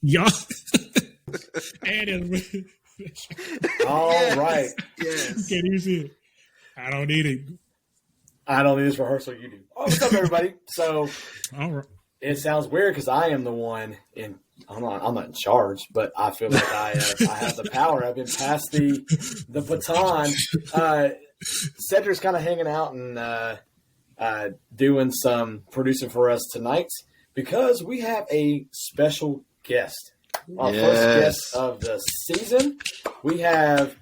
Y'all. And All right. Yes. Can't use it. I don't need it. I don't need this rehearsal. You do. Oh, what's up, everybody? So All right. it sounds weird because I am the one in. I'm not in charge, but I feel like I have the power. I've been passed the baton. Cedric's kind of hanging out and doing some producing for us tonight because we have a special guest. Our first guest of the season. We have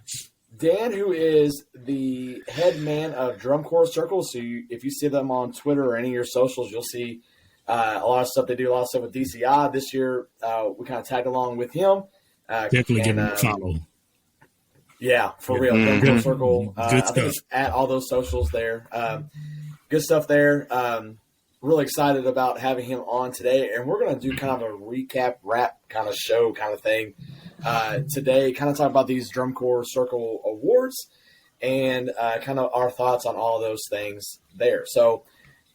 Dan, who is the head man of Drum Corps Circle. So if you see them on Twitter or any of your socials, you'll see a lot of stuff. They do a lot of stuff with DCI. This year, we kind of tagged along with him. Definitely give him a follow. Yeah, for real. Drum Corps Circle. Good I think stuff. it's at all those socials there. Good stuff there. Really excited about having him on today. And we're going to do kind of a recap, wrap kind of show kind of thing today. Kind of talk about these Drum Corps Circle awards and kind of our thoughts on all of those things there. So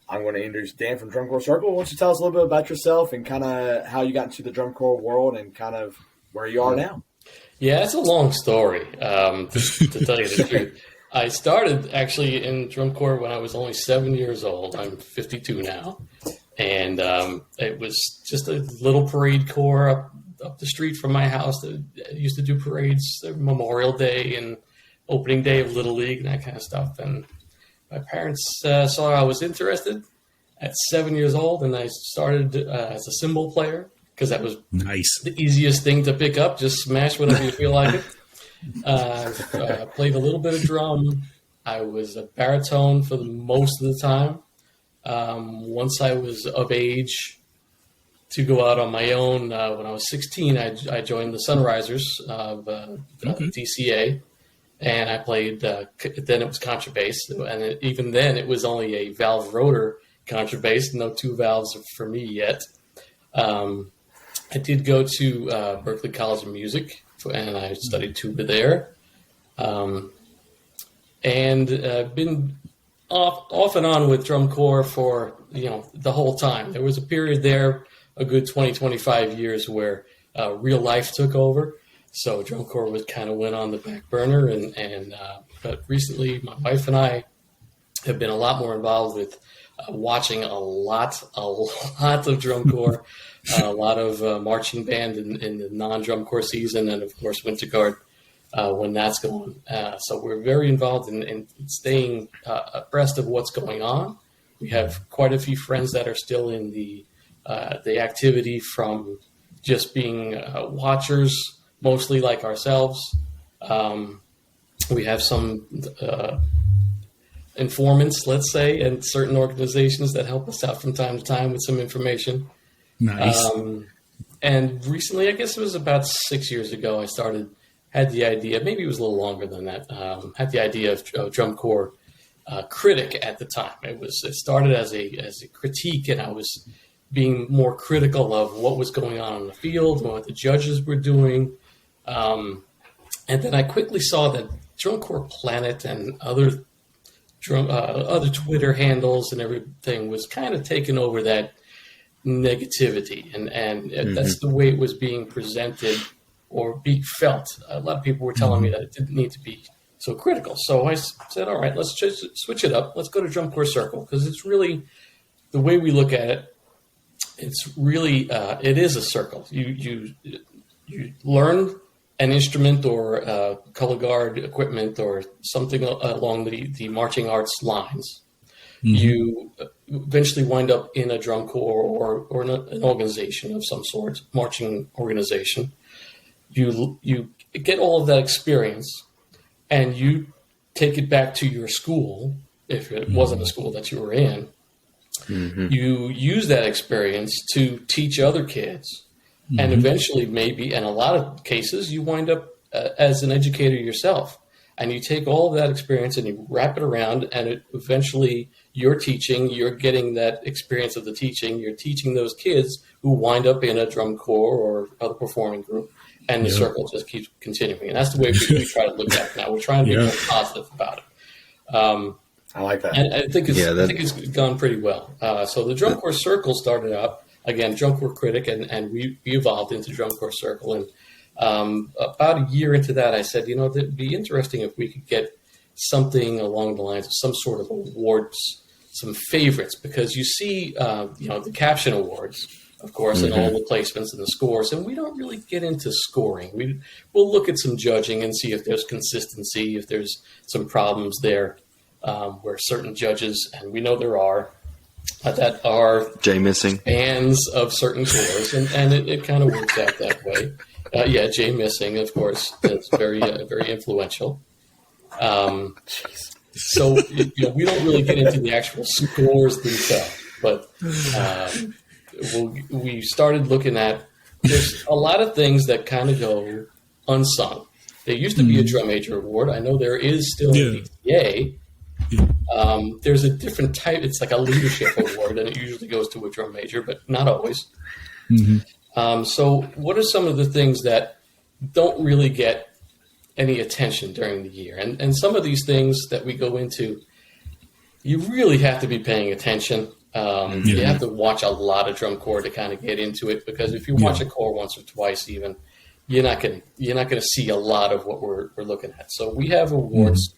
I'm going to introduce Dan from Drum Corps Circle. Why don't you tell us a little bit about yourself and kind of how you got into the drum corps world and kind of where you are now? Yeah, it's a long story, to tell you the truth. I started actually in drum corps when I was only 7 years old. I'm 52 now. And it was just a little parade corps up the street from my house that used to do parades, Memorial Day and opening day of Little League and that kind of stuff. And my parents saw I was interested at 7 years old, and I started as a cymbal player because that was Nice. the easiest thing to pick up. Just smash whenever you feel like it. Played a little bit of drum. I was a baritone for the most of the time. Once I was of age to go out on my own, when I was 16, I joined the Sunrisers of DCA. And I played, then it was contrabass. And even then, it was only a valve rotor contrabass, no two valves for me yet. I did go to Berklee College of Music, and I studied tuba there. And been off and on with drum corps for, the whole time. There was a period there, a good 20, 25 years where real life took over. So drum corps went on the back burner, but recently my wife and I have been a lot more involved with watching a lot of drum corps, a lot of marching band in the non-drum corps season, and of course Winter Guard when that's going. So we're very involved in staying abreast of what's going on. We have quite a few friends that are still in the activity from just being watchers, mostly like ourselves. We have some informants, let's say, and certain organizations that help us out from time to time with some information. Nice. And recently, I guess it was about 6 years ago, I had the idea, maybe it was a little longer than that, had the idea of drum corps critic at the time. It started as a critique, and I was being more critical of what was going on in the field and what the judges were doing. And then I quickly saw that Drum Corps Planet and other Twitter handles and everything was kind of taking over that negativity, and that's the way it was being presented or be felt. A lot of people were telling me that it didn't need to be so critical. So I said, all right, let's just switch it up. Let's go to Drum Corps Circle, because it's really the way we look at it. It's really it is a circle. You learn an instrument or color guard equipment or something along the marching arts lines. Mm-hmm. You eventually wind up in a drum corps or an organization of some sort, marching organization. You get all of that experience, and you take it back to your school, if it wasn't a school that you were in. Mm-hmm. You use that experience to teach other kids. Mm-hmm. And eventually, maybe, in a lot of cases, you wind up as an educator yourself. And you take all of that experience and you wrap it around, and eventually you're teaching, you're getting that experience of the teaching, you're teaching those kids who wind up in a drum corps or other performing group, and the circle just keeps continuing. And that's the way we try to look at it now. We're trying to be more positive about it. I like that. And I think it's gone pretty well. So the Drum Corps Circle started out again, drum corps critic, and we evolved into Drum Corps Circle. And about a year into that, I said, it'd be interesting if we could get something along the lines of some sort of awards, some favorites, because you see, the caption awards, of course, and all the placements and the scores, and we don't really get into scoring. We'll look at some judging and see if there's consistency, if there's some problems there, where certain judges, and we know there are, that are Jay Missing fans of certain tours, and it kind of works out that way. Jay Missing, of course, is very very influential. So we don't really get into the actual scores themselves, but we started looking at, there's a lot of things that kind of go unsung. There used to be a drum major award. I know there is still a PTA. There's a different type. It's like a leadership award, and it usually goes to a drum major, but not always. So what are some of the things that don't really get any attention during the year? And some of these things that we go into, you really have to be paying attention. You have to watch a lot of drum corps to kind of get into it, because if you watch a corps once or twice, even you're not going to see a lot of what we're looking at. So we have awards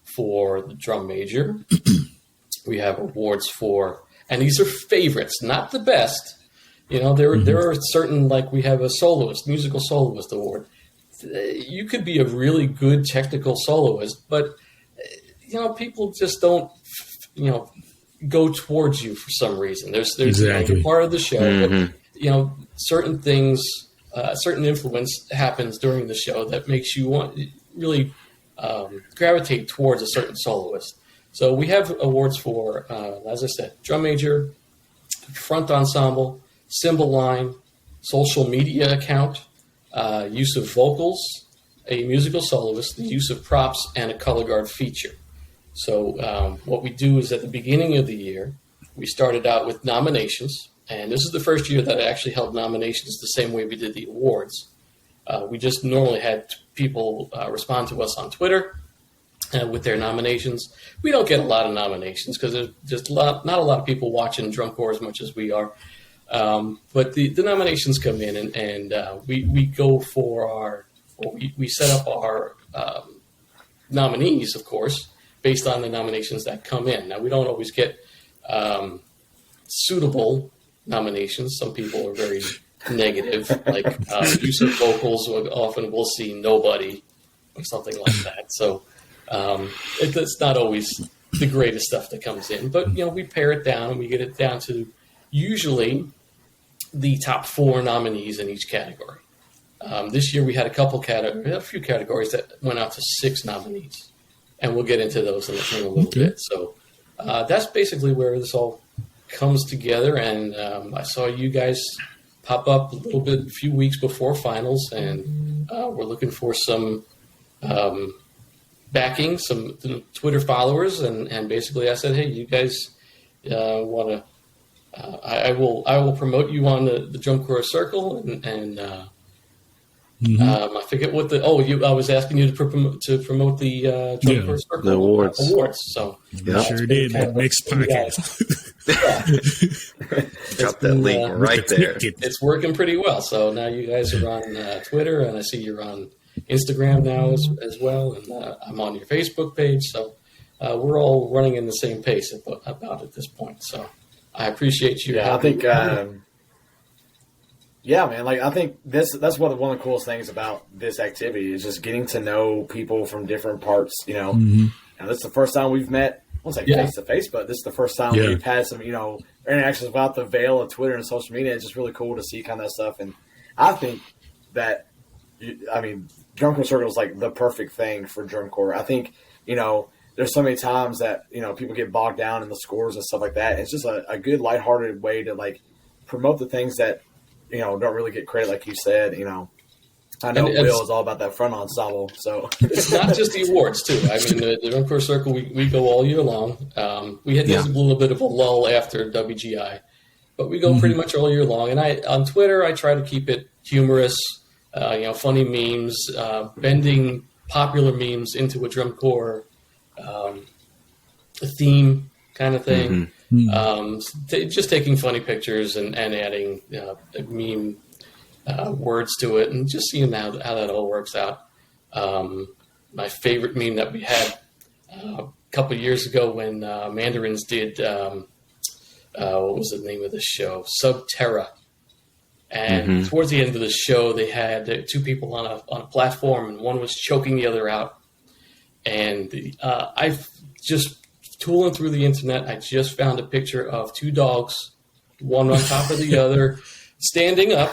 for the drum major. We have awards for, and these are favorites, not the best. There are certain, like we have a soloist, musical soloist award. You could be a really good technical soloist, but people just don't go towards you for some reason. There's exactly. Part of the show, but certain things, certain influence happens during the show that makes you want really gravitate towards a certain soloist. So we have awards for, as I said, drum major, front ensemble, cymbal line, social media account, use of vocals, a musical soloist, the use of props, and a color guard feature. So what we do is at the beginning of the year, we started out with nominations, and this is the first year that I actually held nominations the same way we did the awards. We just normally had people respond to us on Twitter with their nominations. We don't get a lot of nominations because there's just not a lot of people watching drum corps as much as we are. But the nominations come in, and we go for we set up our nominees, of course, based on the nominations that come in. Now, we don't always get suitable nominations. Some people are very negative, like use of vocals. Often we'll see nobody or something like that. So it's not always the greatest stuff that comes in. But, we pare it down, and we get it down to usually the top 4 nominees in each category. This year we had a few categories that went out to 6 nominees, and we'll get into those in a little bit. So that's basically where this all comes together. And I saw you guys pop up a few weeks before finals, and we're looking for some backing, some Twitter followers, and basically I said, hey, you guys want to. I will promote you on the Drum Corps Circle, and I forget what I was asking you to promote the Drum Corps Circle the awards. So sure did. That next podcast. Drop that link right there. It's working pretty well. So now you guys are on Twitter, and I see you're on Instagram now as well, and I'm on your Facebook page. So we're all running in the same pace about at this point. So. I appreciate you. Yeah, I think, man. Like, I think that's one of the coolest things about this activity is just getting to know people from different parts. And this is the first time we've met. I won't say face to face, but this is the first time we've had some, interactions without the veil of Twitter and social media. It's just really cool to see kind of that stuff. And I think that, Drum Corps Circle is like the perfect thing for drum corps. I think, there's so many times that, people get bogged down in the scores and stuff like that. It's just a good lighthearted way to promote the things that, don't really get credit. Like you said, I know Will is all about that front ensemble. So it's not just the awards too. The Drum Corps Circle, we go all year long. We had a little bit of a lull after WGI, but we go pretty much all year long. And on Twitter, I try to keep it humorous, funny memes, bending popular memes into a drum corps a theme kind of thing. Just taking funny pictures and adding meme words to it, and just seeing how that all works out. My favorite meme that we had a couple of years ago when Mandarins did what was the name of the show? Subterra. And towards the end of the show, they had two people on a platform, and one was choking the other out. And I just tooling through the internet, I just found a picture of two dogs, one on top of the other, standing up,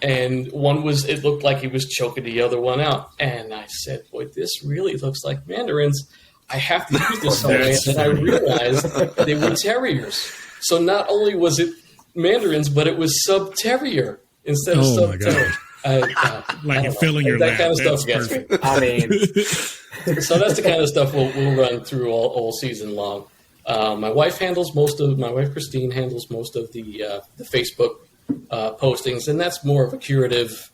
and it looked like he was choking the other one out. And I said, boy, this really looks like Mandarins. I have to use this somewhere. And I realized they were terriers. So not only was it Mandarins, but it was Subterrier instead of Subterrier. Like it filling your that lap. kind of That's stuff gets me. I mean, So that's the kind of stuff we'll run through all season long. My wife Christine handles most of the Facebook postings, and that's more of a curative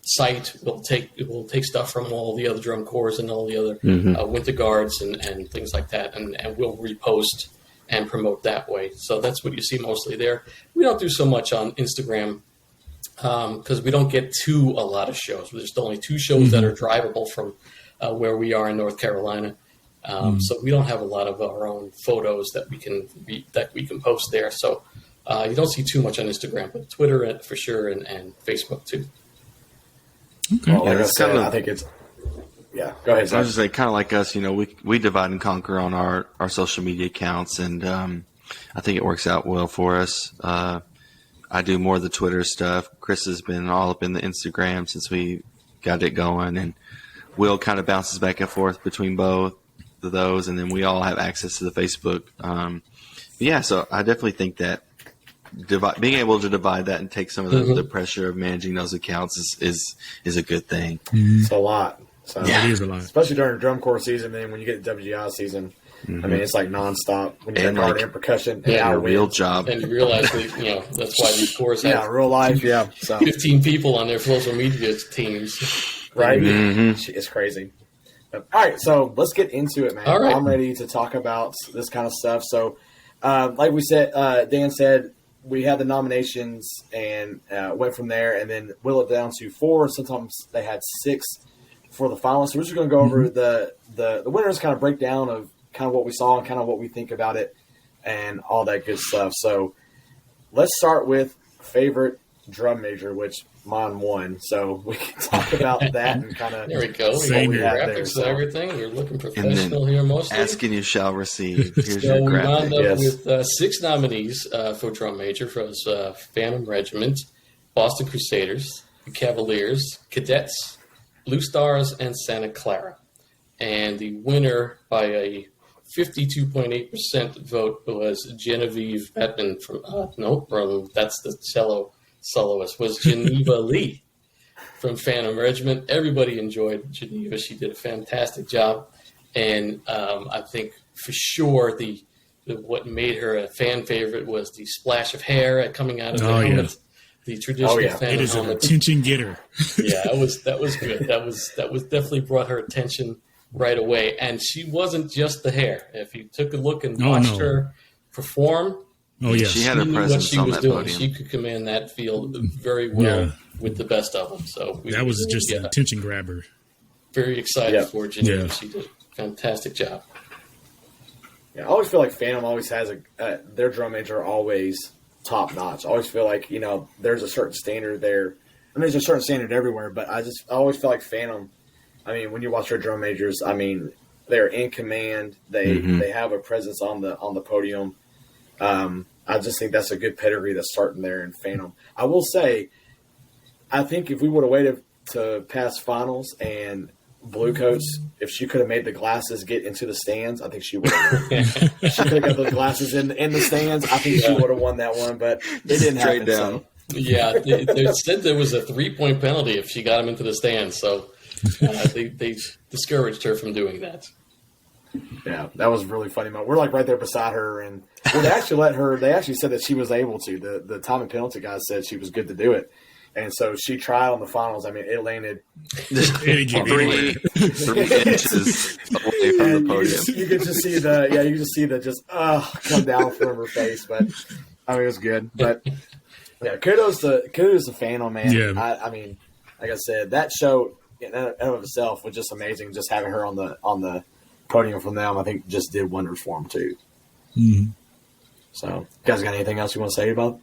site. We'll take stuff from all the other drum corps and all the other winter guards and things like that, and we'll repost and promote that way. So that's what you see mostly there. We don't do so much on Instagram because we don't get to a lot of shows. There's only 2 shows that are drivable from where we are in North Carolina. So we don't have a lot of our own photos that we can post there. So you don't see too much on Instagram, but Twitter for sure and Facebook too. Okay. well, like I it's said, kind of- I think it's yeah. Go ahead, I Zach. was just saying, kind of like us, we divide and conquer on our social media accounts, and I think it works out well for us. I do more of the Twitter stuff. Chris has been all up in the Instagram since we got it going, and Will kind of bounces back and forth between both of those, and then we all have access to the Facebook. Yeah, so I definitely think that being able to divide that and take some of the pressure of managing those accounts is a good thing. It's a lot. So, It is a lot. especially during the drum corps season. Then when you get to WGI season, I mean, it's like nonstop. When you have And guard like- and percussion, A our real wins. job. And you realize that's why these corps Yeah, have real life. Yeah. So 15 people on their social media teams. right, Mhm. it's crazy. All right, so let's get into it, man. All right. I'm ready to talk about this kind of stuff. So, like we said, Dan said we had the nominations and went from there, and then whittle it down to 4. Sometimes they had 6 for the finalists. So we're just going to go over the winners, kind of breakdown of kind of what we saw and kind of what we think about it and all that good stuff. So let's start with favorite drum major, which mine won. So we can talk about that and kind of There we go. We got Same the here. graphics and everything. We're looking professional here mostly. Asking you shall receive. Here's So your we wound graphic. up Yes. with 6 nominees for drum major for Phantom Regiment, Boston Crusaders, the Cavaliers, Cadets, Blue Stars, and Santa Clara. And the winner by a 52.8% vote was Genevieve Bettman from that's the cello soloist, was Geneva Lee from Phantom Regiment. Everybody enjoyed Geneva. She did a fantastic job. And I think for sure what made her a fan favorite was the splash of hair coming out of the Oh, yeah. helmet. The traditional Oh, yeah. Phantom It is an helmet. attention getter. Yeah, that was good. That was definitely brought her attention right away. And she wasn't just the hair. If you took a look and Oh, watched no. her perform, Oh, yes. She had a knew what presence she on was that doing. podium. She could command that field very well Yeah. with the best of them. So That was just an attention grabber. very excited Yeah. for Geneva. Yeah. She did a fantastic job. Yeah, I always feel like Phantom always has their drum major are always top notch. I always feel like, there's a certain standard there. I mean, there's a certain standard everywhere, but I always feel like Phantom, I mean, when you watch their drum majors, I mean, they're in command. They have a presence on the podium. I just think that's a good pedigree that's starting there in Phantom. I will say, I think if we would have waited to pass finals and Bluecoats, if she could have made the glasses get into the stands, I think she would have. If she could have got those glasses in the stands, I think she would have won that one, but it didn't Straight happen. down. Yeah, they said there was a 3-point penalty if she got him into the stands. So they discouraged her from doing that. Yeah, that was really funny. We're like right there beside her, and they actually let her. They actually said that she was able to. The time and penalty guys said she was good to do it, And so she tried on the finals. I mean, it landed. It get three, anywhere. 3 inches away from the And podium. you could just see the come down from her face. But I mean, it was good. But yeah, kudos to Phantom, man. Yeah. I mean, like I said, that show in and of itself was just amazing. Just having her on the podium from them, I think, just did wonders for them too. Mhm. So, you guys got anything else you want to say about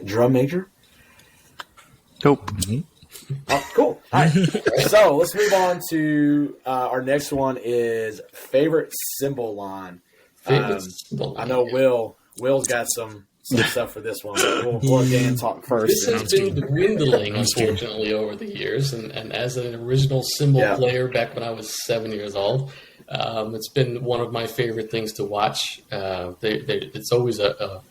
Drum Major? Nope. Oh, cool. All right. So let's move on to our next one is favorite symbol line. Favorite symbol I know line. Will's got some stuff for this one. We'll let Dan talk first. This has been dwindling, unfortunately, over the years. And as an original symbol player back when I was 7 years old, it's been one of my favorite things to watch. It's always a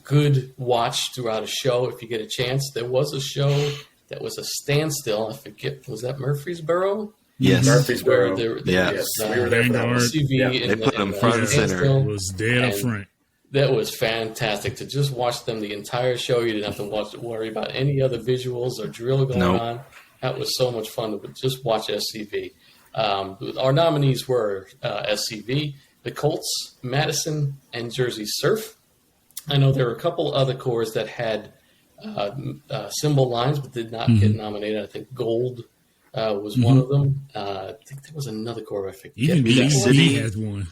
good watch throughout a show if you get a chance. There was a show that was a standstill. I forget, was that Murfreesboro? Yes. Murfreesboro. Yes. We were there for that one. Vanguard. CV Yeah. in They put them front and center. standstill. It was dead up And front. That was fantastic to just watch them the entire show. You didn't have to worry about any other visuals or drill going Nope. on. That was so much fun to just watch SCV. Our nominees were SCV, the Colts, Madison, and Jersey Surf. I know there were a couple other corps that had symbol lines but did not get nominated. I think Gold was one of them. I think there was another corps I forget. Even Music BDB City. has one.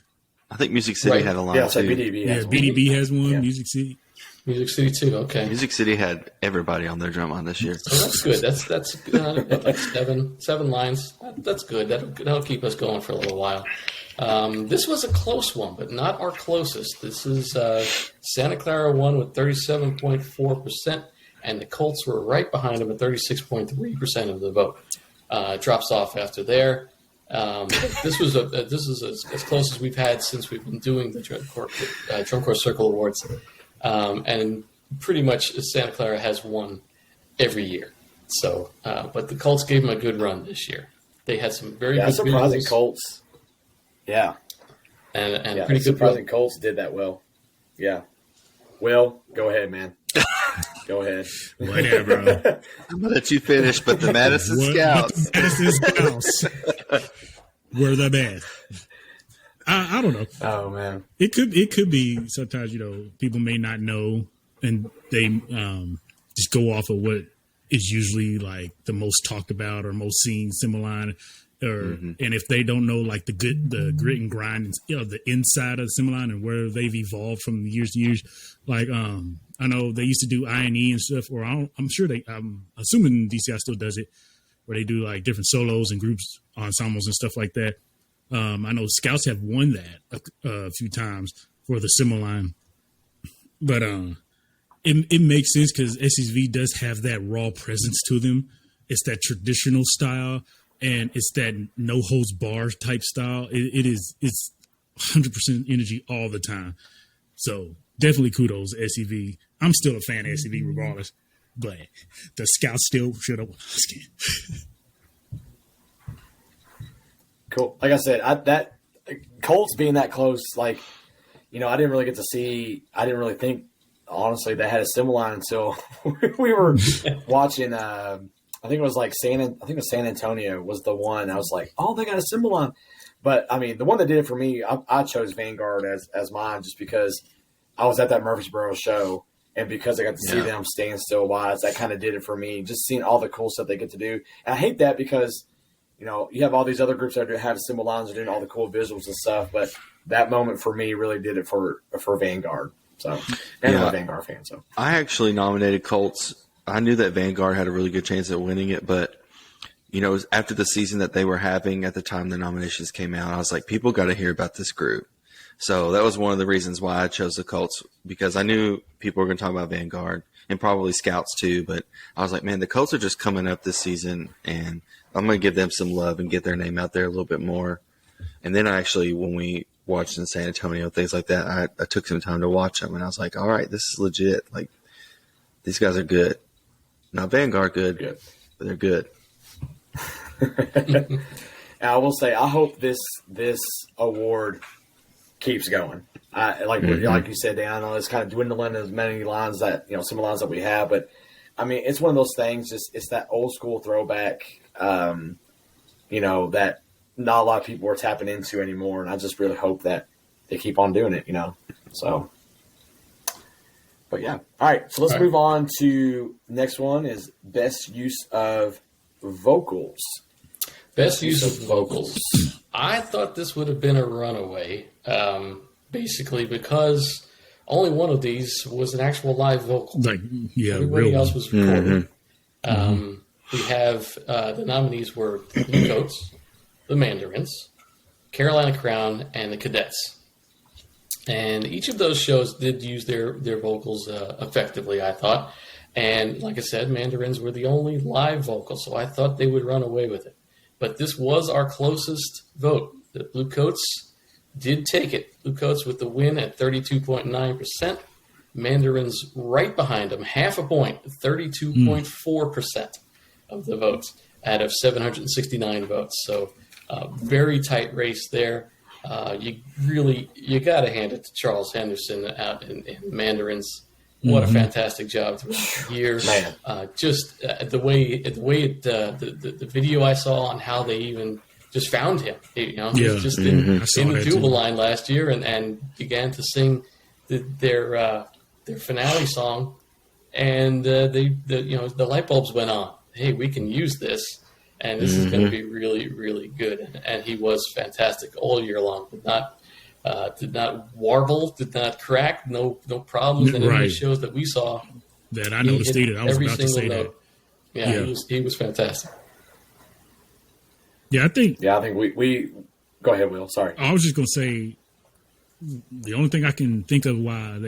I think Music City Right. had a line Yeah, it's like too. BDB. Yeah, has one. BDB has one. Yeah. Music City. Music City too. Okay, Music City had everybody on their drum line this year. so that's good. That's seven lines. That's good. That'll keep us going for a little while. This was a close one, but not our closest. This is Santa Clara won with 37.4%, and the Colts were right behind them at 36.3% of the vote. Drops off after there. This is as close as we've had since we've been doing the Drum Corps Circle Awards, and pretty much Santa Clara has won every year. So, but the Colts gave them a good run this year. They had some very good surprising visuals Colts. Yeah, and yeah, pretty good. surprising Colts did that well. Yeah, Will, go ahead, man. Go ahead. Whatever. Bro. I'm gonna let you finish, but the Madison What? Scouts. Madison Scouts were the best. I don't know. Oh man. It could be sometimes, people may not know and they just go off of what is usually like the most talked about or most seen symbol line, and if they don't know like the grit and grind, the inside of the symbol line and where they've evolved from years to years. Like I know they used to do I&E and stuff, or I'm assuming DCI still does it, where they do like different solos and groups, ensembles and stuff like that. I know Scouts have won that a few times for the symbol line, but it makes sense because SCV does have that raw presence to them. It's that traditional style, and it's that no holds bars type style. It's 100% energy all the time. So definitely kudos to SCV. I'm still a fan of SCV regardless, but the Scouts still should have won. Cool. Like I said, that Colts being that close, like, I didn't really get to see. I didn't really think, honestly, they had a symbol line until we were watching. I think it was like San Antonio was the one. I was like, oh, they got a symbol line. But I mean, the one that did it for me, I chose Vanguard as mine just because I was at that Murfreesboro show, and because I got to see them stand still wise, that kind of did it for me. Just seeing all the cool stuff they get to do, and I hate that because. You have all these other groups that have symbol lines, are doing all the cool visuals and stuff, but that moment for me really did it for Vanguard. So, and I'm a Vanguard fan. So, I actually nominated Colts. I knew that Vanguard had a really good chance at winning it, but it was after the season that they were having at the time the nominations came out, I was like, people got to hear about this group. So that was one of the reasons why I chose the Colts, because I knew people were going to talk about Vanguard and probably Scouts too. But I was like, man, the Colts are just coming up this season, and I'm going to give them some love and get their name out there a little bit more. And then when we watched in San Antonio, things like that, I took some time to watch them, and I was like, all right, this is legit. Like, these guys are good. Not Vanguard good, but they're good. And I will say, I hope this award keeps going. Like you said, Dan, I know it's kind of dwindling as many lines that, some lines that we have, but I mean, it's one of those things. It's that old school throwback, that not a lot of people are tapping into anymore. And I just really hope that they keep on doing it, So, but yeah. All right. So let's move on to next one is best use of vocals. Best use of vocals. I thought this would have been a runaway, basically because only one of these was an actual live vocal. Everybody else was recorded. We have the nominees were the Bluecoats, the Mandarins, Carolina Crown, and the Cadets. And each of those shows did use their vocals effectively, I thought. And like I said, Mandarins were the only live vocals, so I thought they would run away with it. But this was our closest vote. The Bluecoats did take it. Bluecoats with the win at 32.9%. Mandarins right behind them, half a point, 32.4% of the votes out of 769 votes. So very tight race there. You got to hand it to Charles Henderson out in Mandarins. What a fantastic job throughout the year! Man. The video I saw on how they even just found him. He was just in the Jubal line last year and began to sing their finale song, and the light bulbs went on. Hey, we can use this, and this is going to be really, really good. And he was fantastic all year long. Did not warble, did not crack, no problems in any of the shows that we saw. That I noticed it. I was about to say note. That. He was fantastic. Yeah, I think we go ahead, Will. Sorry. I was just gonna say the only thing I can think of why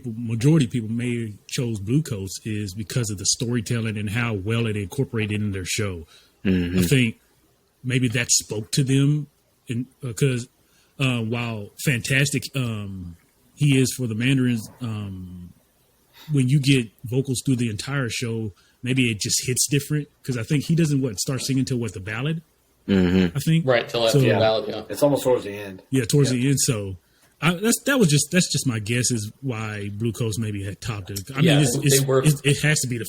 majority of people may chose Bluecoats is because of the storytelling and how well it incorporated in their show. I think maybe that spoke to them because while fantastic he is for the Mandarins, when you get vocals through the entire show, maybe it just hits different because I think he doesn't start singing till the ballad. I think till after the ballad. Yeah, it's almost towards the end. Yeah, towards the end. So that's just my guess is why Bluecoats maybe had topped it. I mean, it has to be the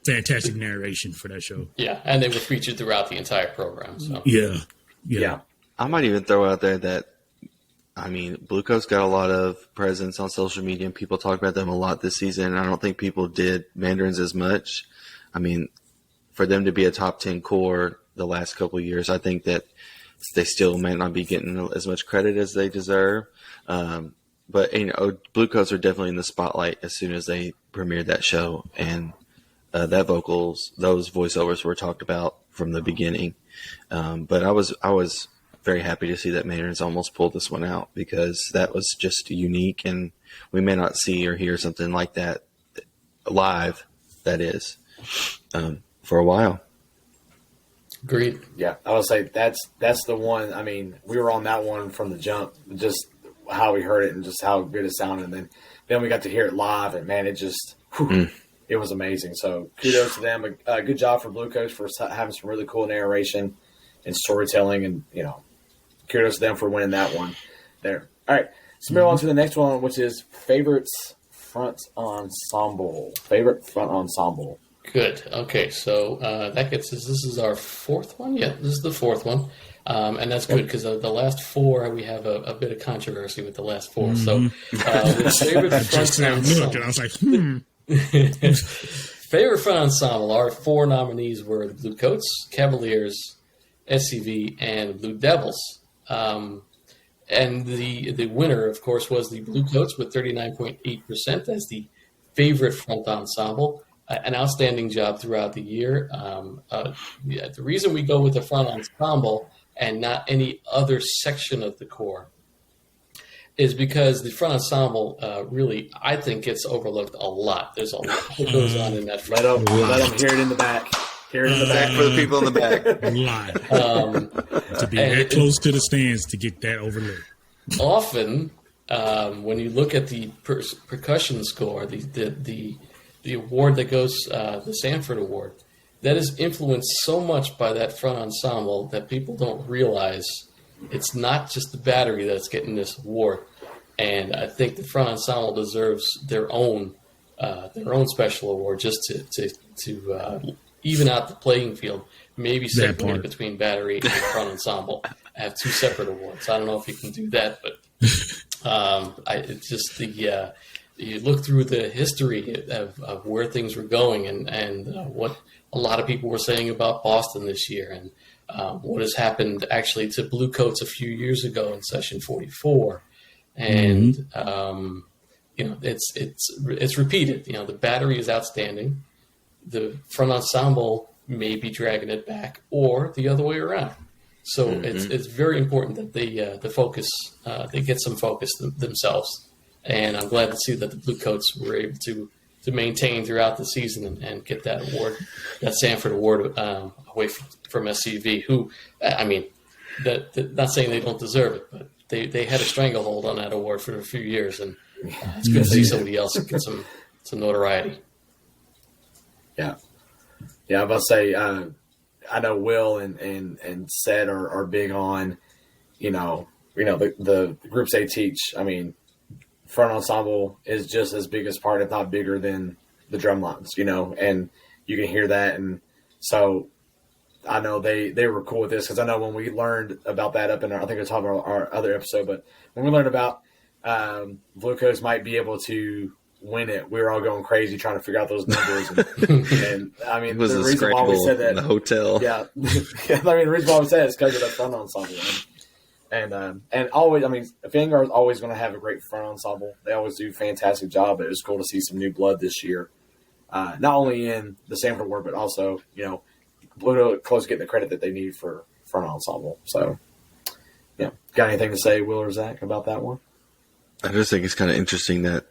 fantastic narration for that show. Yeah, and they were featured throughout the entire program. So yeah. I might even throw out there that, Bluecoats got a lot of presence on social media, and people talk about them a lot this season. I don't think people did Mandarins as much. For them to be a top 10 core the last couple of years, I think that they still might not be getting as much credit as they deserve. But Bluecoats are definitely in the spotlight as soon as they premiered that show, and those voiceovers were talked about from the beginning. But I was very happy to see that Mandarins almost pulled this one out because that was just unique, and we may not see or hear something like that live, that is, for a while. Agreed. Yeah, I would say that's the one. I mean, we were on that one from the jump, just how we heard it and just how good it sounded. And then we got to hear it live, and man, it just it was amazing. So kudos to them. A good job for Bluecoats for having some really cool narration and storytelling, and kudos to them for winning that one there. All right, let's move on to the next one, which is favorite front ensemble. Good. Okay, so that gets us. This is our fourth one. Yeah, this is the fourth one, and that's good because the last four we have a bit of controversy with the last four. So, favorite front ensemble. And I was like, Favorite front ensemble. Our four nominees were the Bluecoats, Cavaliers, SCV, and Blue Devils. And the winner, of course, was the Bluecoats with 39.8% as the favorite front ensemble. An outstanding job throughout the year. The reason we go with the front ensemble and not any other section of the corps is because the front ensemble really, I think, gets overlooked a lot. There's a lot that goes on in that front. Let them hear it in the back. Hear it in the back for the people in the back. To be that close to the stands to get that overlooked. Often, when you look at the percussion score, the award that goes, the Sanford Award, that is influenced so much by that front ensemble that people don't realize it's not just the battery that's getting this award. And I think the front ensemble deserves their own their own special award just to even out the playing field. Maybe separate between battery and front ensemble. Have two separate awards. I don't know if you can do that, but it's just you look through the history of where things were going and what a lot of people were saying about Boston this year, and what has happened actually to Blue Coats a few years ago in session 44, and it's repeated. The battery is outstanding. The front ensemble may be dragging it back, or the other way around. So it's very important that they get some focus themselves. And I'm glad to see that the Blue Coats were able to maintain throughout the season and get that award, that Sanford Award, away from SCV. Who, I mean, not saying they don't deserve it, but they had a stranglehold on that award for a few years, and it's good to see somebody else get some notoriety. Yeah. Yeah, I'm about to say, I know Will and Seth are big on, the groups they teach. I mean, front ensemble is just as big as part, if not bigger than the drum lines, and you can hear that. And so I know they were cool with this, because I know when we learned about that up in I think we were talking about our other episode, but when we learned about Blue Coats might be able to win it, we were all going crazy trying to figure out those numbers. And I mean, it was the a reason why we said that in the hotel. Yeah. I mean, the reason why we said it is because of the front ensemble. And always, I mean, Vanguard is always going to have a great front ensemble. They always do a fantastic job. It was cool to see some new blood this year. Not only in the Sanford Award, but also, Blue Coats getting the credit that they need for front ensemble. So, got anything to say, Will or Zach, about that one? I just think it's kind of interesting that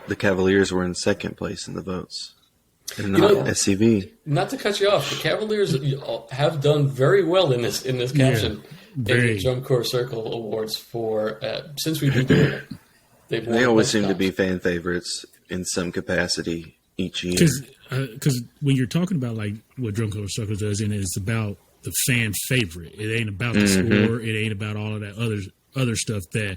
the Cavaliers were in second place in the votes, and not SCV. Not to cut you off, the Cavaliers have done very well in this caption in the Drum Corps Circle Awards for since we've been doing it. They always seem to be fan favorites in some capacity each year. Because when you're talking about like what Drum Corps Circle does, and it's about the fan favorite. It ain't about the score. It ain't about all of that other stuff that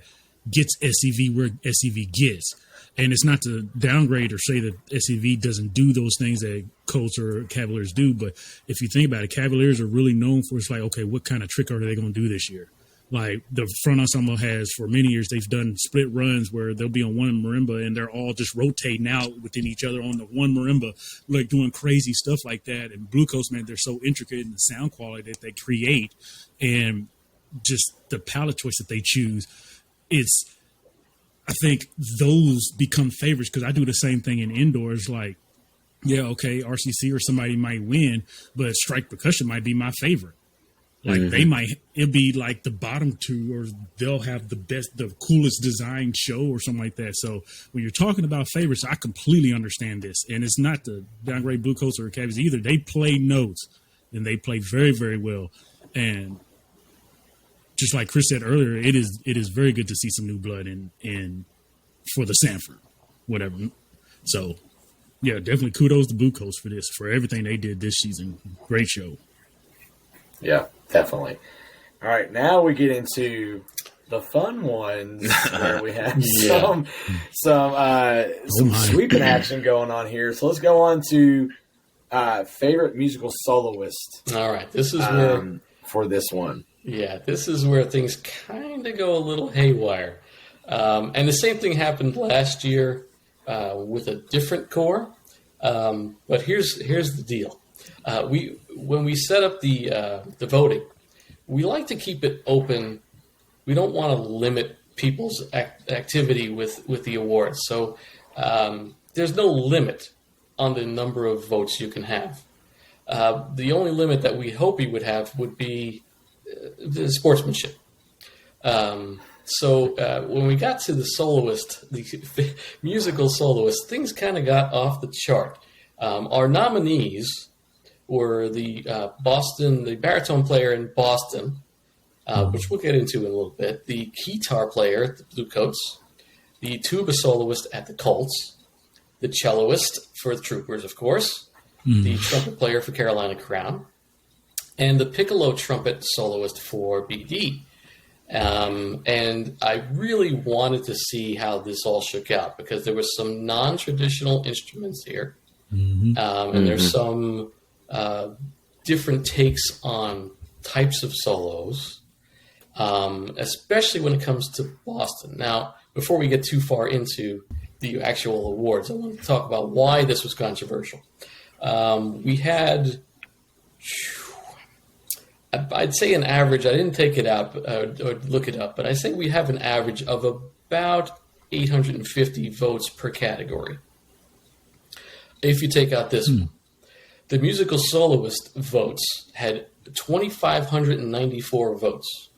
gets SCV where SCV gets. And it's not to downgrade or say that SCV doesn't do those things that Colts or Cavaliers do, but if you think about it, Cavaliers are really known for, it's like, okay, what kind of trick are they going to do this year? Like the front ensemble has for many years, they've done split runs where they'll be on one marimba and they're all just rotating out within each other on the one marimba, like doing crazy stuff like that. And Blue Coats, man, they're so intricate in the sound quality that they create and just the palette choice that they choose. I think those become favorites because I do the same thing in indoors. Like, yeah, okay, RCC or somebody might win, but Strike Percussion might be my favorite. Like it'd be like the bottom two, or they'll have the coolest design show or something like that. So when you're talking about favorites, I completely understand this. And it's not the downgrade Blue Coats or Cavs either. They play notes and they play very, very well. And just like Chris said earlier, it is very good to see some new blood in for the Sanford, whatever. So yeah, definitely kudos to Blue Coats for everything they did this season. Great show. Yeah, definitely. All right, now we get into the fun ones where we have some sweeping action going on here. So let's go on to favorite musical soloist. All right, this is where for this one. Yeah, this is where things kind of go a little haywire. And the same thing happened last year with a different corps. But here's the deal. When we set up the voting, we like to keep it open. We don't want to limit people's activity with the awards. So there's no limit on the number of votes you can have. The only limit that we hope you would have would be the sportsmanship. So when we got to the soloist, the musical soloist, things kind of got off the chart. Our nominees were the baritone player in Boston, which we'll get into in a little bit, the guitar player at the Blue Coats, the tuba soloist at the Colts, the celloist for the Troopers, of course, the trumpet player for Carolina Crown, and the piccolo trumpet soloist for BD. And I really wanted to see how this all shook out because there were some non-traditional instruments here. And there's some different takes on types of solos, especially when it comes to Boston. Now, before we get too far into the actual awards, I want to talk about why this was controversial. We had, I'd say an average, I didn't take it out or look it up, but I say we have an average of about 850 votes per category. If you take out this one, the musical soloist votes had 2,594 votes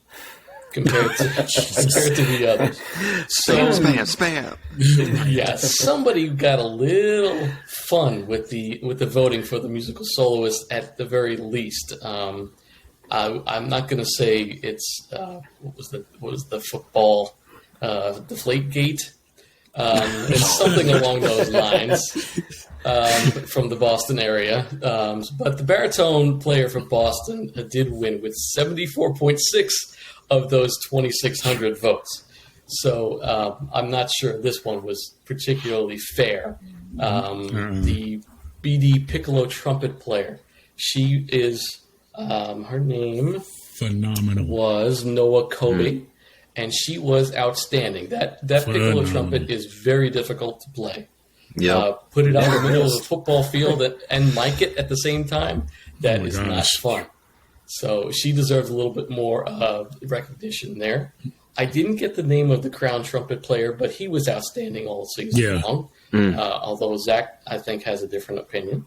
compared to the others. Spam. Yeah, somebody got a little fun with the voting for the musical soloist at the very least. I'm not going to say it's what was the football Deflategate. It's something along those lines from the Boston area. But the baritone player for Boston did win with 74.6 of those 2,600 votes. So I'm not sure this one was particularly fair. The BD Piccolo trumpet player, she is, her name phenomenal was Noah Kobe. And she was outstanding. That piccolo trumpet is very difficult to play. Yeah, put it out in the middle of the football field and mic it at the same time. That is not fun. So she deserves a little bit more recognition there. I didn't get the name of the crown trumpet player, but he was outstanding all season long. Although Zach, I think, has a different opinion.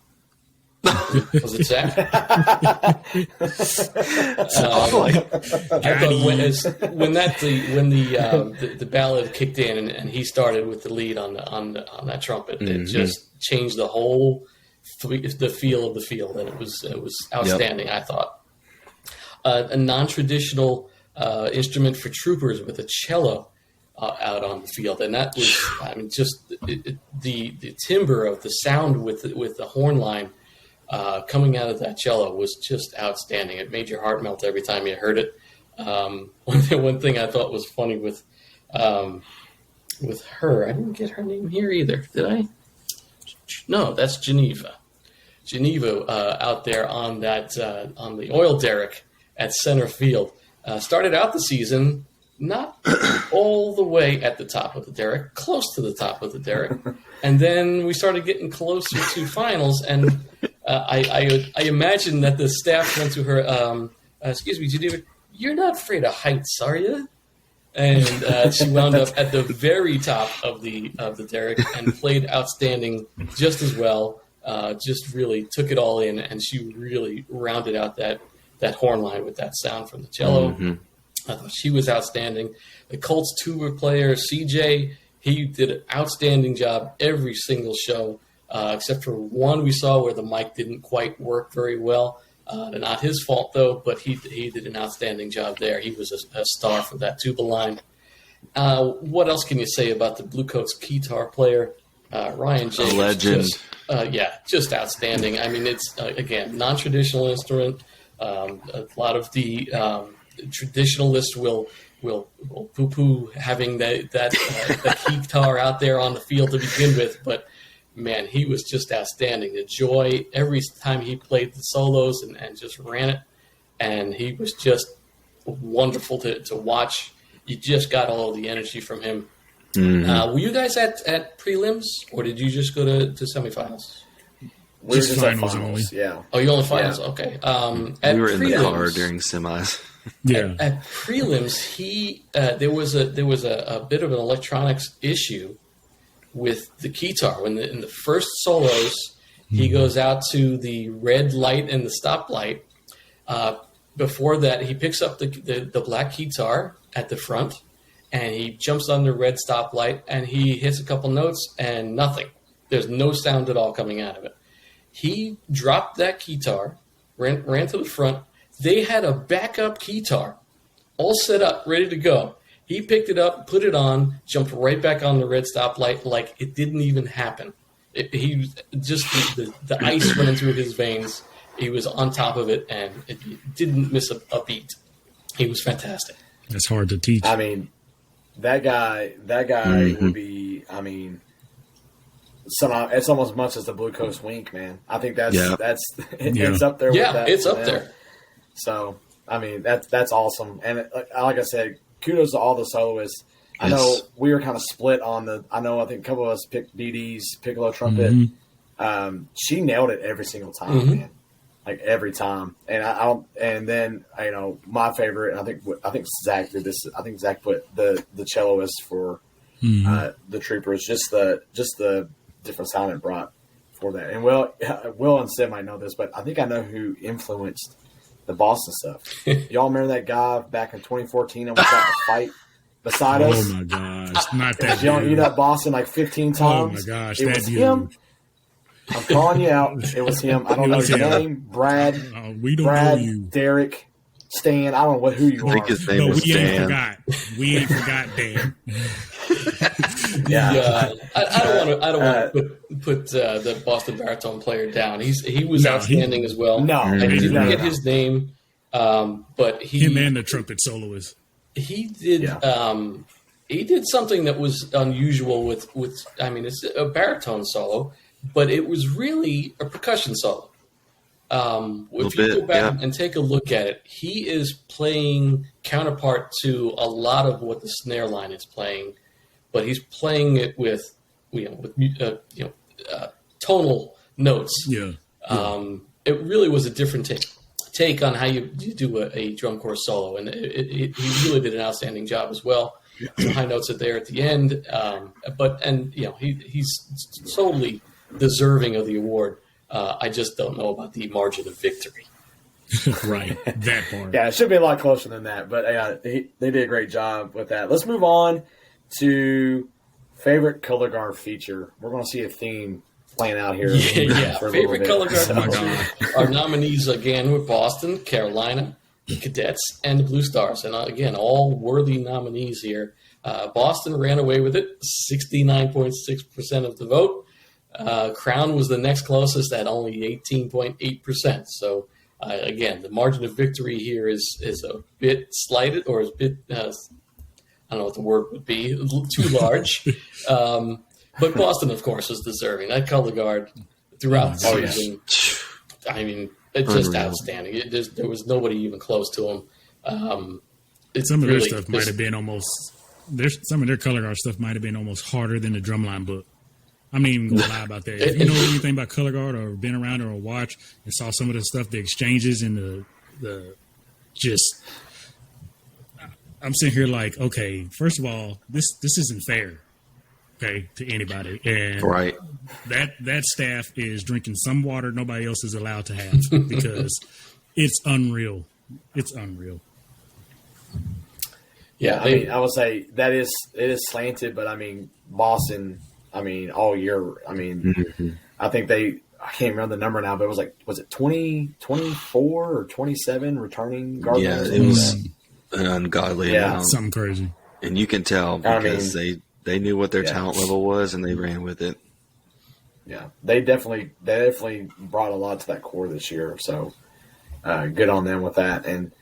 Was it Zach? I thought when the ballad kicked in and he started with the lead on that trumpet, it just changed the whole the feel of the field, and it was outstanding. I thought a non-traditional instrument for troopers with a cello out on the field, and that was just the timbre of the sound with the horn line. Coming out of that cello was just outstanding. It made your heart melt every time you heard it. One thing I thought was funny with her, I didn't get her name here either, did I? No, that's Geneva. Geneva out there on on the oil derrick at center field started out the season not all the way at the top of the derrick, close to the top of the derrick, and then we started getting closer to finals and. I imagine that the staff went to her, excuse me, Geneva, you're not afraid of heights, are you? And she wound up at the very top of the derrick and played outstanding just as well, just really took it all in, and she really rounded out that horn line with that sound from the cello. I thought she was outstanding. The Colts tuba player, CJ, he did an outstanding job every single show. Except for one we saw where the mic didn't quite work very well. Not his fault, though, but he did an outstanding job there. He was a star for that tuba line. What else can you say about the Blue Coats guitar player, Ryan Jacobs? A legend. Just outstanding. I mean, it's, again, non-traditional instrument. A lot of the traditionalists will poo-poo having that guitar out there on the field to begin with, but man, he was just outstanding. The joy every time he played the solos and just ran it. And he was just wonderful to watch. You just got all of the energy from him. Were you guys at prelims, or did you just go to semifinals? We were just at finals finals, only. yeah. Oh, you only finals? Yeah. Okay. At we were in the prelims, car during semis. Yeah. At prelims, there was a bit of an electronics issue with the guitar. In the first solos, he goes out to the red light and the stoplight. Before that, he picks up the black guitar at the front, and he jumps on the red stoplight, and he hits a couple notes, and nothing. There's no sound at all coming out of it. He dropped that guitar, ran to the front. They had a backup guitar all set up, ready to go. He picked it up, put it on, jumped right back on the red stoplight like it didn't even happen. He just the ice went into his veins. He was on top of it, and it didn't miss a beat. He was fantastic. That's hard to teach. I mean, that guy would be. I mean, it's almost as much as the Blue Coast Wink, man. I think it's up there. Yeah, with that it's for up them. there. So I mean, that's awesome. And like I said, kudos to all the soloists. I know we were kind of split on the. I think a couple of us picked BD's piccolo trumpet. She nailed it every single time, man. Like every time. And I don't. And then my favorite. And I think Zach did this. I think Zach put the celloist for the Troopers. Just the different sound it brought for that. And Will and Sim might know this, but I think I know who influenced the Boston stuff. Y'all remember that guy back in 2014 and we got in a fight beside us? Oh my gosh, not that Yelling dude. "eat up Boston" like 15 times. Oh my gosh, it that was dude. him. I'm calling you out. It was him. I don't know his name. Brad. We don't Brad, know you. Derek, Stan. I don't know who you I are. think his name No, was we ain't Stan. forgot. We ain't forgot, Dan. Yeah. I don't want to put the Boston baritone player down. He was outstanding as well. No, I didn't no. get his name, but Him and the trumpet soloist. he did. Yeah. He did something that was unusual with. I mean, it's a baritone solo, but it was really a percussion solo. If you go back and take a look at it, he is playing counterpart to a lot of what the snare line is playing, but he's playing it with tonal notes. Yeah. It really was a different take on how you do a drum corps solo, and he really did an outstanding job as well. Some high notes are there at the end, he's totally deserving of the award. I just don't know about the margin of victory. Right. That part. Yeah, it should be a lot closer than that, but they did a great job with that. Let's move on to favorite color guard feature. We're going to see a theme playing out here. For a Favorite little color bit. guard Oh my feature. Our nominees again were Boston, Carolina, the Cadets, and the Blue Stars. And again, all worthy nominees here. Boston ran away with it, 69.6% of the vote. Crown was the next closest at only 18.8%. So, again, the margin of victory here is a bit slighted, or is a bit, I don't know what the word would be, a little too large. But Boston, of course, was deserving. That color guard throughout the season, I mean, it's just outstanding. There was nobody even close to him. Some of their stuff might have been almost. Some of their color guard stuff might have been almost harder than the drumline book. I'm not even gonna lie about that. If you know anything about color guard or been around or watch and saw some of the stuff, the exchanges and the just, I'm sitting here like, okay, first of all, this isn't fair, okay, to anybody, and Right. that staff is drinking some water nobody else is allowed to have because it's unreal. It's unreal. Yeah, I would say it is slanted, but I mean, Boston, all year, I think I can't remember the number now, but was it 24 or 27 returning guard? Yeah, it was an ungodly Yeah. amount. Something crazy. And you can tell because they knew what their talent level was and they ran with it. Yeah, they definitely brought a lot to that core this year. So good on them with that. And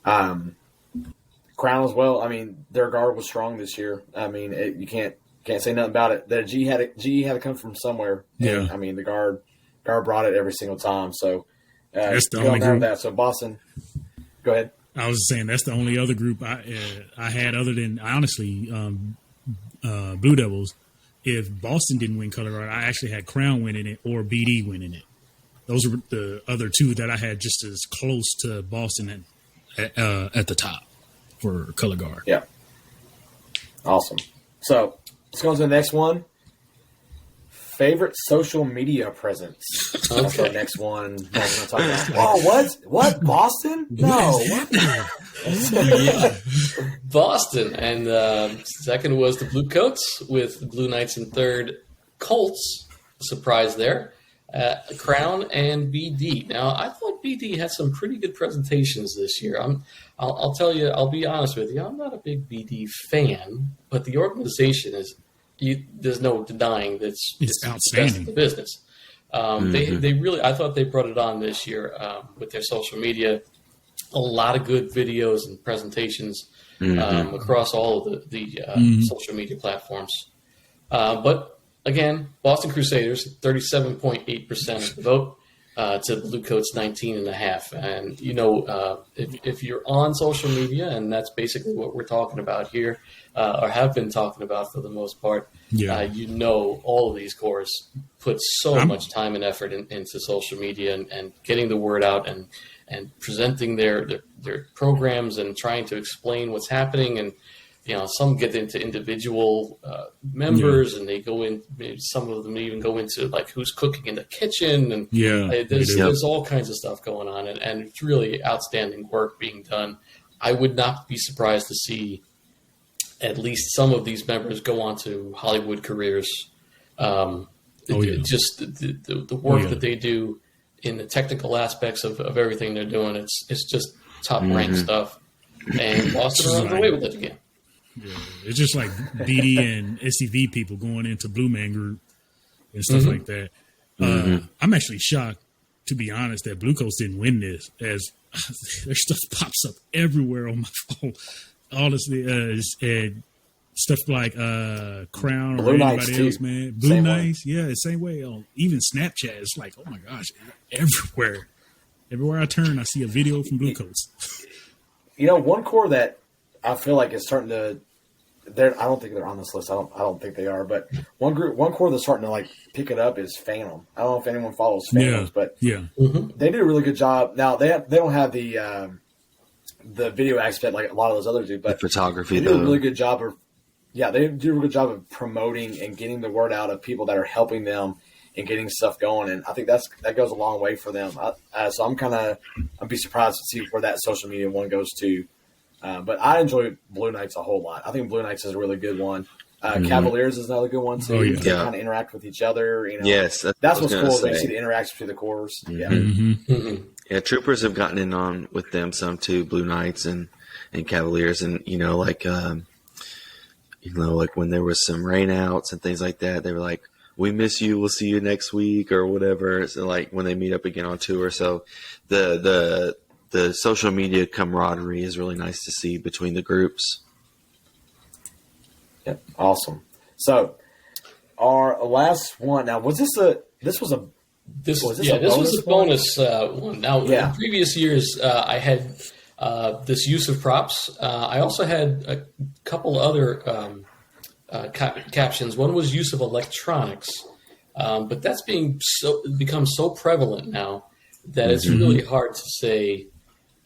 Crown as well. I mean, their guard was strong this year. I mean, you can't say nothing about it. The GE had to come from somewhere. Yeah. And, I mean, the guard brought it every single time. So That's the good on only them with group. that. So Boston, go ahead. I was saying that's the only other group I had other than honestly Blue Devils. If Boston didn't win color guard, I actually had Crown winning it or BD winning it. Those were the other two that I had just as close to Boston at the top for color guard. Yeah. Awesome. So let's go on to the next one. Favorite social media presence. That's our next one. We're gonna talk about. Oh, what? Boston? No. Boston, and second was the Blue Coats with the Blue Knights in third. Colts, surprise there. Crown and BD. Now, I thought BD had some pretty good presentations this year. I'll tell you, I'll be honest with you, I'm not a big BD fan, but the organization there's no denying that it's the best outstanding. in the business. They really, I thought they brought it on this year with their social media. a lot of good videos and presentations across all of the social media platforms. But again, Boston Crusaders, 37.8% of the vote to Blue Coats 19.5%. And, if you're on social media, and that's basically what we're talking about here, or have been talking about for the most part, all of these corps put so much time and effort into social media and getting the word out and presenting their programs and trying to explain what's happening. And, some get into individual members and they go in, maybe some of them even go into like who's cooking in the kitchen. And there's all kinds of stuff going on. And it's really outstanding work being done. I would not be surprised to see at least some of these members go on to Hollywood careers. Just the work that they do in the technical aspects of everything they're doing, it's just top ranked stuff. And Boston runs away with it again. Yeah, it's just like BD and SCV people going into Blue Man Group and stuff like that. I'm actually shocked, to be honest, that Blue Coats didn't win this, as their stuff pops up everywhere on my phone. Honestly, and stuff like Crown or anybody else, man. Blue Knights, the same way. Even Snapchat, it's like, oh my gosh, everywhere. Everywhere I turn, I see a video from Blue Coats. One corps that I feel like is starting to. I don't think they're on this list. I don't think they are. But one corps that's starting to like pick it up is Phantom. I don't know if anyone follows Phantoms, but they do a really good job. Now they don't have the video aspect like a lot of those others do, but the photography they do a really good job of. Yeah, they do a really good job of promoting and getting the word out of people that are helping them and getting stuff going. And I think that goes a long way for them. So I'd be surprised to see where that social media one goes to. But I enjoy Blue Knights a whole lot. I think Blue Knights is a really good one. Cavaliers is another good one too. They kind of interact with each other. Yes, that's what's cool. They see the interaction between the corps. Yeah, Troopers have gotten in on with them some too. Blue Knights and Cavaliers, and like when there was some rainouts and things like that, they were like, "We miss you. We'll see you next week" or whatever. So like when they meet up again on tour, so the social media camaraderie is really nice to see between the groups. Yeah, awesome. So our last one now was this a bonus one. Now in previous years I had this use of props. I also had a couple other captions. One was use of electronics, but that's become so prevalent now that it's really hard to say.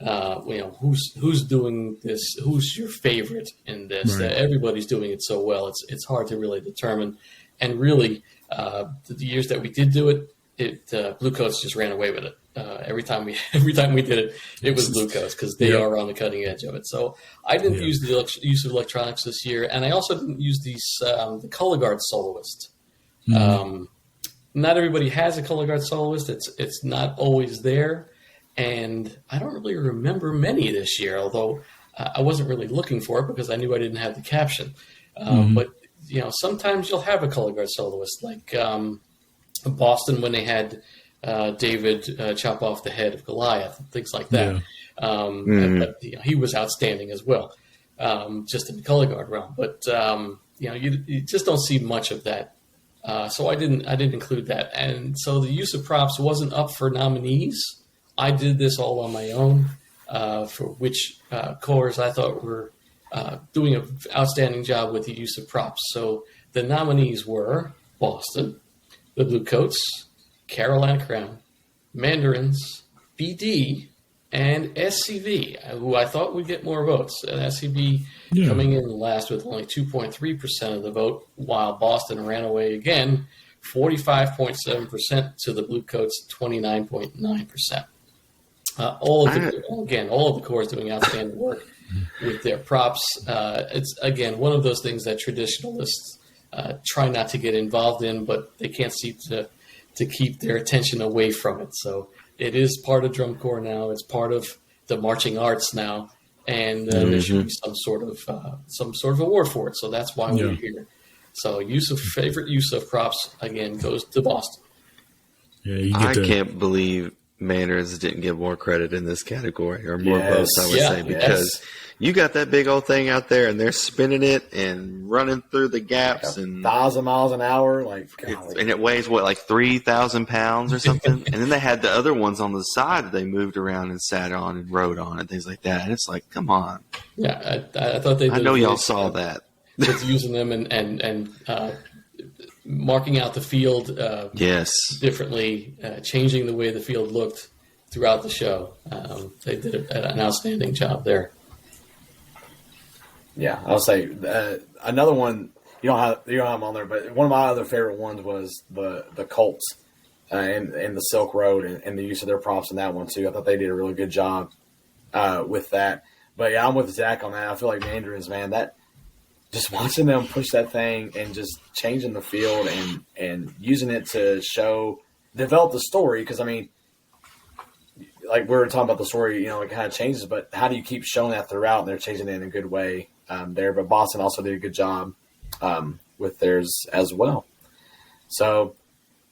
Who's doing this? Who's your favorite in this? Right. Everybody's doing it so well. It's hard to really determine. And really, the years that we did do it, Blue Coats just ran away with it. Every time we did it was Blue Coats because they are on the cutting edge of it. So I didn't use the use of electronics this year, and I also didn't use the color guard soloist. Not everybody has a color guard soloist. It's not always there. And I don't really remember many this year, although I wasn't really looking for it because I knew I didn't have the caption. But, sometimes you'll have a color guard soloist, like Boston when they had David chop off the head of Goliath, and things like that. But, he was outstanding as well, just in the color guard realm. But, you just don't see much of that. So I didn't include that. And so the use of props wasn't up for nominees. I did this all on my own for which corps I thought were doing an outstanding job with the use of props. So the nominees were Boston, the Blue Coats, Carolina Crown, Mandarins, BD, and SCV, who I thought would get more votes. And SCV coming in last with only 2.3% of the vote, while Boston ran away again, 45.7% to the Blue Coats, 29.9%. All of the corps doing outstanding work with their props. It's, again, one of those things that traditionalists try not to get involved in, but they can't seem to keep their attention away from it. So it is part of drum corps now. It's part of the marching arts now, and there should be some sort of award for it. So that's why we're here. So favorite use of props again goes to Boston. Yeah, I can't believe Mandarins didn't get more credit in this category, or more Yes. votes, I would Yeah, say, because you got that big old thing out there and they're spinning it and running through the gaps, and 1,000 miles an hour, like, golly. and it weighs what, like 3,000 pounds or something. And then they had the other ones on the side that they moved around and sat on and rode on and things like that. And it's like, come on. Yeah, I thought they did I know a y'all great saw job that. with using them and marking out the field Yes. differently, changing the way the field looked throughout the show. They did an outstanding job there. Yeah, I'll say another one. You don't have them on there, but one of my other favorite ones was the Colts and the Silk Road and the use of their props in that one too. I thought they did a really good job with that. But yeah, I'm with Zach on that. I feel like Mandarins, man, that just watching them push that thing and just changing the field and using it to develop the story. Because I mean, like we were talking about the story, it kind of changes, but how do you keep showing that throughout? And they're changing it in a good way there. But Boston also did a good job with theirs as well. So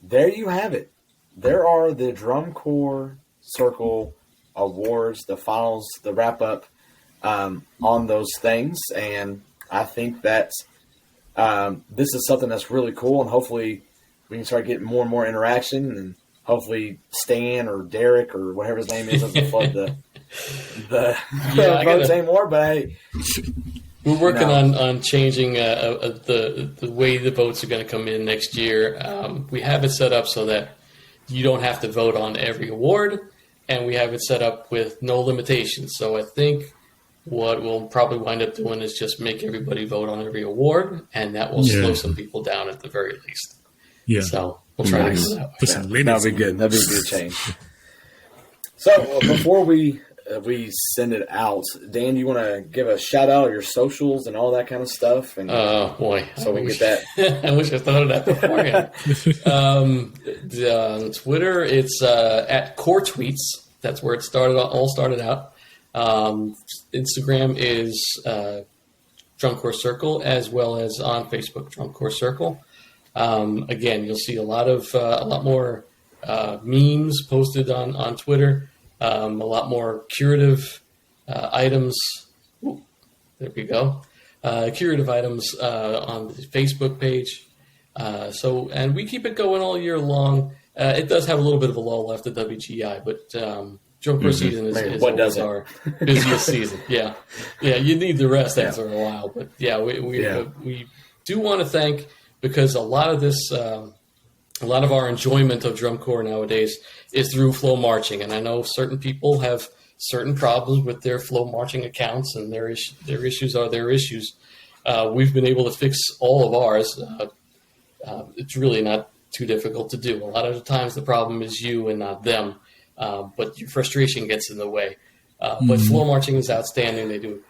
there you have it. There are the Drum Corps Circle Awards, the finals, the wrap up on those things. And I think that this is something that's really cool. And hopefully we can start getting more and more interaction, and hopefully Stan or Derek or whatever his name is doesn't flood the votes anymore. But hey, we're working on changing the way the votes are going to come in next year. We have it set up so that you don't have to vote on every award, and we have it set up with no limitations. So I think what we'll probably wind up doing is just make everybody vote on every award, and that will slow some people down at the very least. Yeah. So we'll try to do that. Put some limits. that'd be good. That'd be a good change. So before we send it out, Dan, do you want to give a shout out of your socials and all that kind of stuff? And Oh boy! so we get that. I wish I thought of that beforehand. On Twitter, it's at Core Tweets. That's where it all started out. Instagram is Drum Corps Circle, as well as on Facebook, Drum Corps Circle. Again, you'll see a lot more memes posted on Twitter. A lot more curative items. Ooh, there we go. Curative items on the Facebook page. And we keep it going all year long. It does have a little bit of a lull after WGI, but Drum Corps season is always our busiest season. Yeah, you need the rest after a while. But yeah, we do want to thank, because a lot of our enjoyment of drum corps nowadays is through flow marching, and I know certain people have certain problems with their flow marching accounts, and their issues are their issues. We've been able to fix all of ours. It's really not too difficult to do. A lot of the times the problem is you and not them, but your frustration gets in the way. But flow marching is outstanding. They do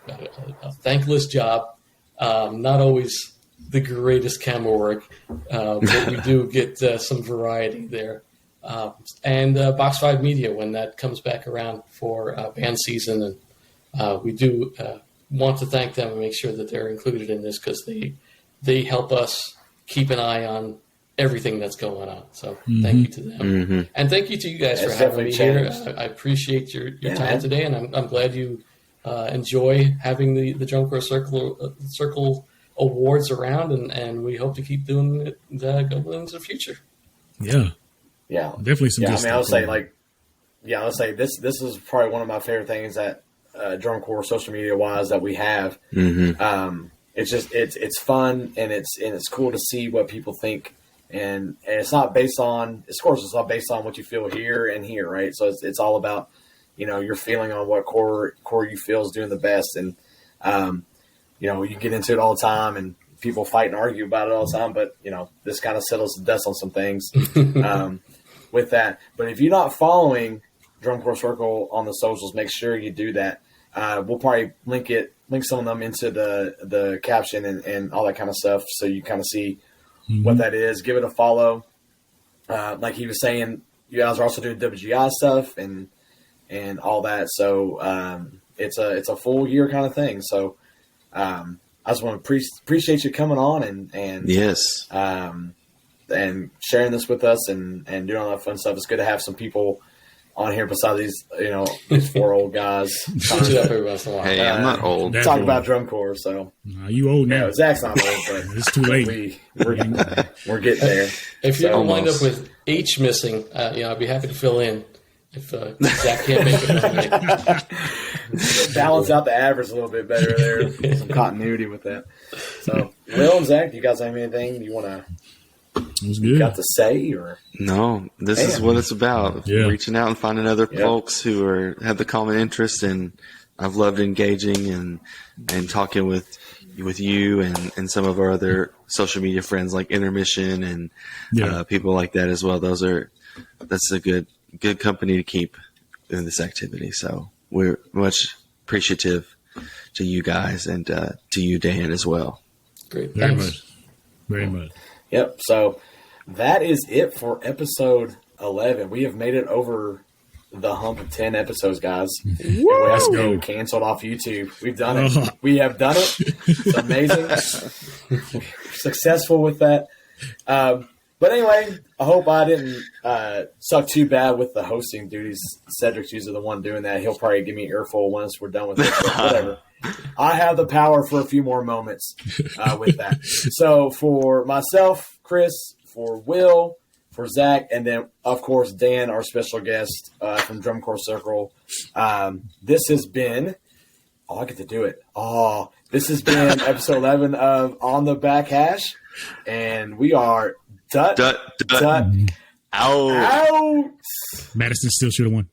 a thankless job. Not always the greatest camera work, but we do get some variety there. And Box 5 Media, when that comes back around for band season, and we do want to thank them and make sure that they're included in this, because they help us keep an eye on everything that's going on. So thank you to them. And thank you to you guys for having me here. I appreciate your time today, and I'm glad you enjoy having the Drum Corps Circle Awards around, and we hope to keep doing it going into the future. Yeah. Yeah. Definitely some good I mean, stuff. I'll say this is probably one of my favorite things that Drum Corps social media wise that we have. It's just it's fun, and it's cool to see what people think, and it's not based on, of course, it's not based on what you feel here and here, right? So it's all about your feeling on what core you feel is doing the best, and you get into it all the time, and people fight and argue about it all the time, but this kind of settles the dust on some things with that. But if you're not following Drum Corps Circle on the socials, make sure you do that. We'll probably link some of them into the caption and all that kind of stuff, so you kind of see what that is. Give it a follow. Like he was saying, you guys are also doing WGI stuff and all that, so it's a full year kind of thing. So I just want to appreciate you coming on and yes, and sharing this with us and doing all that fun stuff. It's good to have some people on here besides these four old guys. Switch it up every once in a while. Hey, I'm not old. That's Talk old. about drum corps. So You old now. Zach's not old, but It's too late. we're getting there. If you ever wind Almost. up with H missing, I'd be happy to fill in if Zach can't make it. Balance out the average a little bit better there. Some continuity with that. So, Will and Zach, do you guys have anything you want to It was good. got to say or? No, this is Damn. what it's about. Yeah. Reaching out and finding other Yep. folks who have the common interest, and I've loved engaging and talking with you and some of our other social media friends like Intermission and Yeah. people like that as well. That's a good company to keep in this activity. So we're much appreciative to you guys and to you, Dan, as well. Great. Very Thanks. much. Very much. Yep. So that is it for episode 11. We have made it over the hump of 10 episodes, guys. And we have go. been canceled off YouTube. We've done it. Oh. We have done it. It's amazing. Successful with that. But anyway, I hope I didn't suck too bad with the hosting duties. Cedric's usually the one doing that. He'll probably give me an earful once we're done with it. But whatever. I have the power for a few more moments with that. So for myself, Chris, for Will, for Zach, and then, of course, Dan, our special guest from Drum Corps Circle, this has been – I get to do it. This has been episode 11 of On the Back Hash, and we are dut. Ow. Out. Madison still should have won.